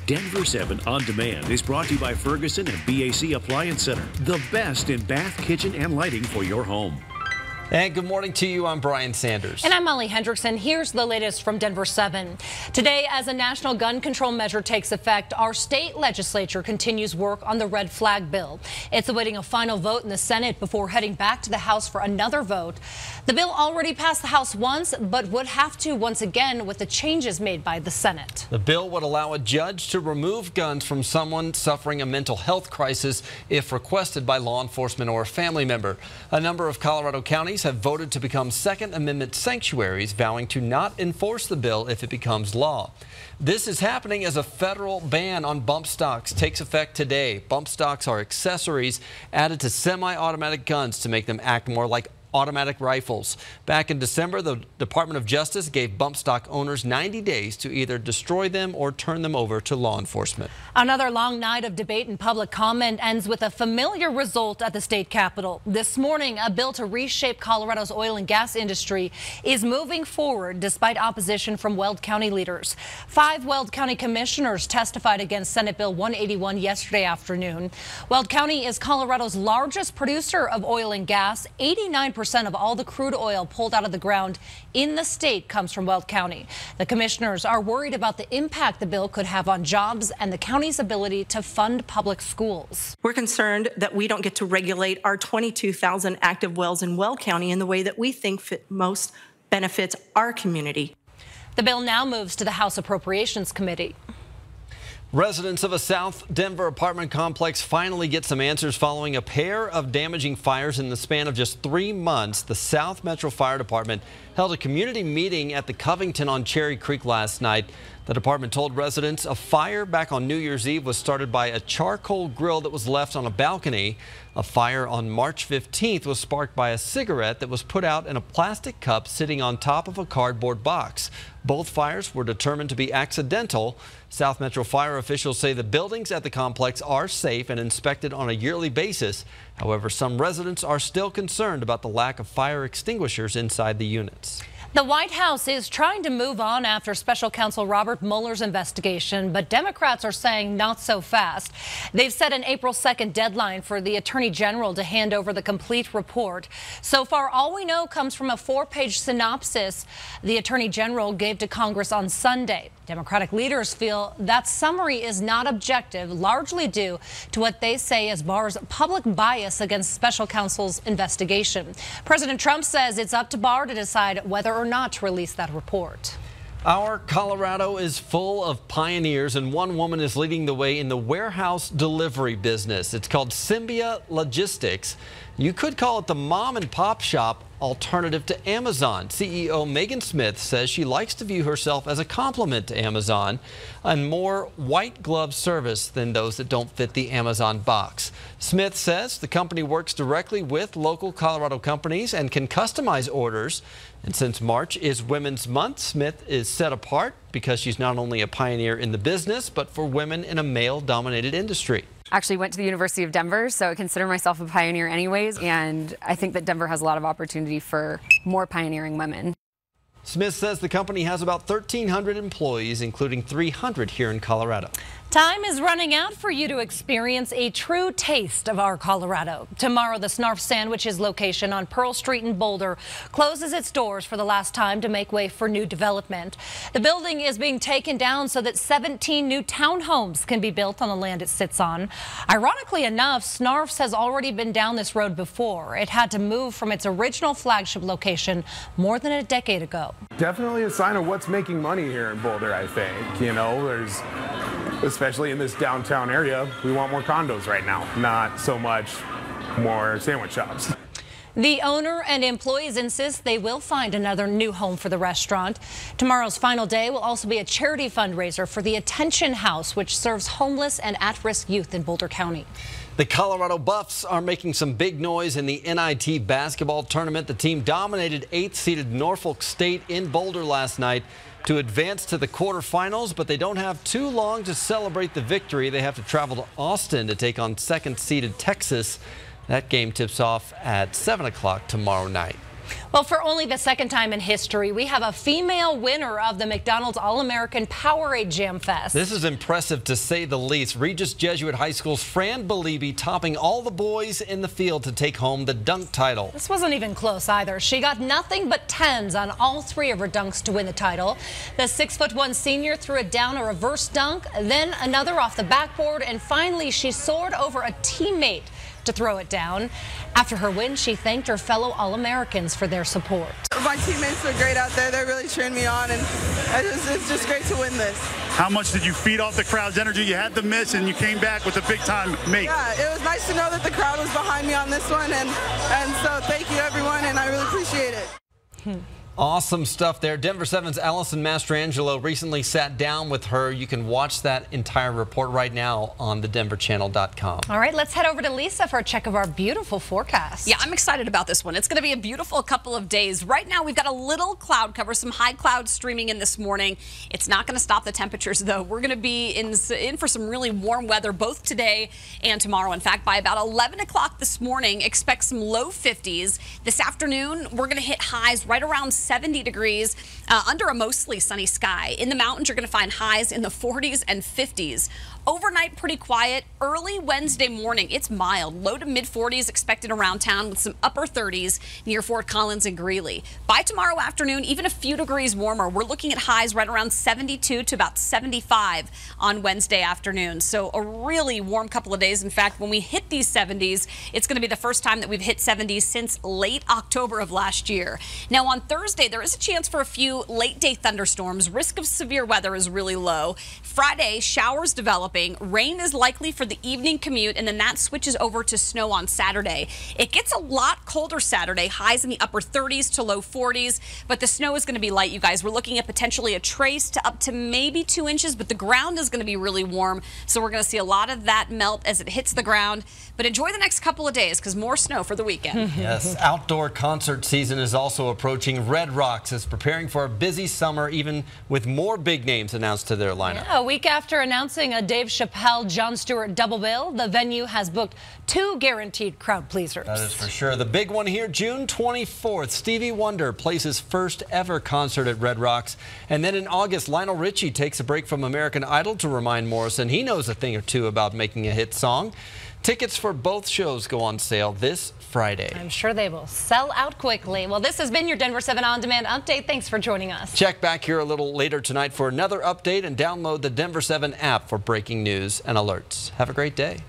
Denver 7 On Demand is brought to you by Ferguson and BAC Appliance Center, the best in bath, kitchen, and lighting for your home. And good morning to you. I'm Brian Sanders. And I'm Molly Hendrickson. Here's the latest from Denver 7. Today, as a national gun control measure takes effect, our state legislature continues work on the red flag bill. It's awaiting a final vote in the Senate before heading back to the House for another vote. The bill already passed the House once, but would have to once again with the changes made by the Senate. The bill would allow a judge to remove guns from someone suffering a mental health crisis if requested by law enforcement or a family member. A number of Colorado counties have voted to become Second Amendment sanctuaries, vowing to not enforce the bill if it becomes law. This is happening as a federal ban on bump stocks takes effect today. Bump stocks are accessories added to semi-automatic guns to make them act more like automatic rifles. Back in December, the Department of Justice gave bump stock owners 90 days to either destroy them or turn them over to law enforcement. Another long night of debate and public comment ends with a familiar result at the state capitol. This morning, a bill to reshape Colorado's oil and gas industry is moving forward despite opposition from Weld County leaders. 5 Weld County commissioners testified against Senate Bill 181 yesterday afternoon. Weld County is Colorado's largest producer of oil and gas. 89% of all the crude oil pulled out of the ground in the state comes from Weld County. The commissioners are worried about the impact the bill could have on jobs and the county's ability to fund public schools. We're concerned that we don't get to regulate our 22,000 active wells in Weld County in the way that we think most benefits our community. The bill now moves to the House Appropriations Committee. Residents of a South Denver apartment complex finally get some answers following a pair of damaging fires in the span of just 3 months. The South Metro Fire Department held a community meeting at the Covington on Cherry Creek last night. The department told residents a fire back on New Year's Eve was started by a charcoal grill that was left on a balcony. A fire on March 15th was sparked by a cigarette that was put out in a plastic cup sitting on top of a cardboard box. Both fires were determined to be accidental. South Metro Fire officials say the buildings at the complex are safe and inspected on a yearly basis. However, some residents are still concerned about the lack of fire extinguishers inside the units. The White House is trying to move on after special counsel Robert Mueller's investigation, but Democrats are saying not so fast. They've set an April 2nd deadline for the Attorney General to hand over the complete report. So far, all we know comes from a 4-page synopsis the Attorney General gave to Congress on Sunday. Democratic leaders feel that summary is not objective, largely due to what they say is Barr's public bias against special counsel's investigation. President Trump says it's up to Barr to decide whether or not to release that report. Our Colorado is full of pioneers, and one woman is leading the way in the warehouse delivery business. It's called Symbia Logistics. You could call it the mom and pop shop alternative to Amazon. CEO Megan Smith says she likes to view herself as a compliment to Amazon and more white glove service than those that don't fit the Amazon box. Smith says the company works directly with local Colorado companies and can customize orders. And since March is Women's Month, Smith is set apart because she's not only a pioneer in the business, but for women in a male-dominated industry. Actually went to the University of Denver, so I consider myself a pioneer anyways, and I think that Denver has a lot of opportunity for more pioneering women. Smith says the company has about 1,300 employees, including 300 here in Colorado. Time is running out for you to experience a true taste of our Colorado. Tomorrow, the Snarfs Sandwiches location on Pearl Street in Boulder closes its doors for the last time to make way for new development. The building is being taken down so that 17 new townhomes can be built on the land it sits on. Ironically enough, Snarfs has already been down this road before. It had to move from its original flagship location more than a decade ago. Definitely a sign of what's making money here in Boulder, I think. You know, especially in this downtown area, we want more condos right now, not so much more sandwich shops. The owner and employees insist they will find another new home for the restaurant. Tomorrow's final day will also be a charity fundraiser for the Attention House, which serves homeless and at-risk youth in Boulder County. The Colorado Buffs are making some big noise in the NIT basketball tournament. The team dominated 8th-seeded Norfolk State in Boulder last night to advance to the quarterfinals, but they don't have too long to celebrate the victory. They have to travel to Austin to take on 2nd-seeded Texas. That game tips off at 7 o'clock tomorrow night. Well, for only the second time in history, we have a female winner of the McDonald's All-American Powerade Jam Fest. This is impressive to say the least. Regis Jesuit High School's Fran Belibi topping all the boys in the field to take home the dunk title. This wasn't even close either. She got nothing but 10s on all 3 of her dunks to win the title. The 6'1" senior threw it down a reverse dunk, then another off the backboard, and finally she soared over a teammate to throw it down. After her win, she thanked her fellow All-Americans for their support. My teammates are great out there. They're really cheering me on, and it's just great to win this. How much did you feed off the crowd's energy? You had the miss, and you came back with a big-time make. Yeah, it was nice to know that the crowd was behind me on this one, and so thank you, everyone, and I really appreciate it. Awesome stuff there. Denver 7's Allison Mastrangelo recently sat down with her. You can watch that entire report right now on thedenverchannel.com. All right, let's head over to Lisa for a check of our beautiful forecast. Yeah, I'm excited about this one. It's going to be a beautiful couple of days. Right now, we've got a little cloud cover, some high clouds streaming in this morning. It's not going to stop the temperatures, though. We're going to be in for some really warm weather both today and tomorrow. In fact, by about 11 o'clock this morning, expect some low 50s. This afternoon, we're going to hit highs right around 70 degrees under a mostly sunny sky. In the mountains, you're going to find highs in the 40s and 50s. Overnight, pretty quiet. Early Wednesday morning, it's mild. Low to mid 40s expected around town with some upper 30s near Fort Collins and Greeley. By tomorrow afternoon, even a few degrees warmer. We're looking at highs right around 72 to about 75 on Wednesday afternoon. So a really warm couple of days. In fact, when we hit these 70s, it's going to be the first time that we've hit 70s since late October of last year. Now on Thursday, there is a chance for a few late day thunderstorms. Risk of severe weather is really low. Friday, showers developing. Rain is likely for the evening commute, and then that switches over to snow on Saturday. It gets a lot colder Saturday, highs in the upper 30s to low 40s, but the snow is going to be light, you guys. We're looking at potentially a trace to up to maybe 2 inches, but the ground is going to be really warm, so we're going to see a lot of that melt as it hits the ground. But enjoy the next couple of days because more snow for the weekend. Yes, outdoor concert season is also approaching. Red Rocks is preparing for a busy summer, even with more big names announced to their lineup. Yeah, a week after announcing a Dave Chappelle, Jon Stewart double bill, the venue has booked 2 guaranteed crowd pleasers. That is for sure. The big one here, June 24th, Stevie Wonder plays his first ever concert at Red Rocks. And then in August, Lionel Richie takes a break from American Idol to remind Morrison he knows a thing or two about making a hit song. Tickets for both shows go on sale this Friday. I'm sure they will sell out quickly. Well, this has been your Denver 7 On Demand update. Thanks for joining us. Check back here a little later tonight for another update and download the Denver 7 app for breaking news and alerts. Have a great day.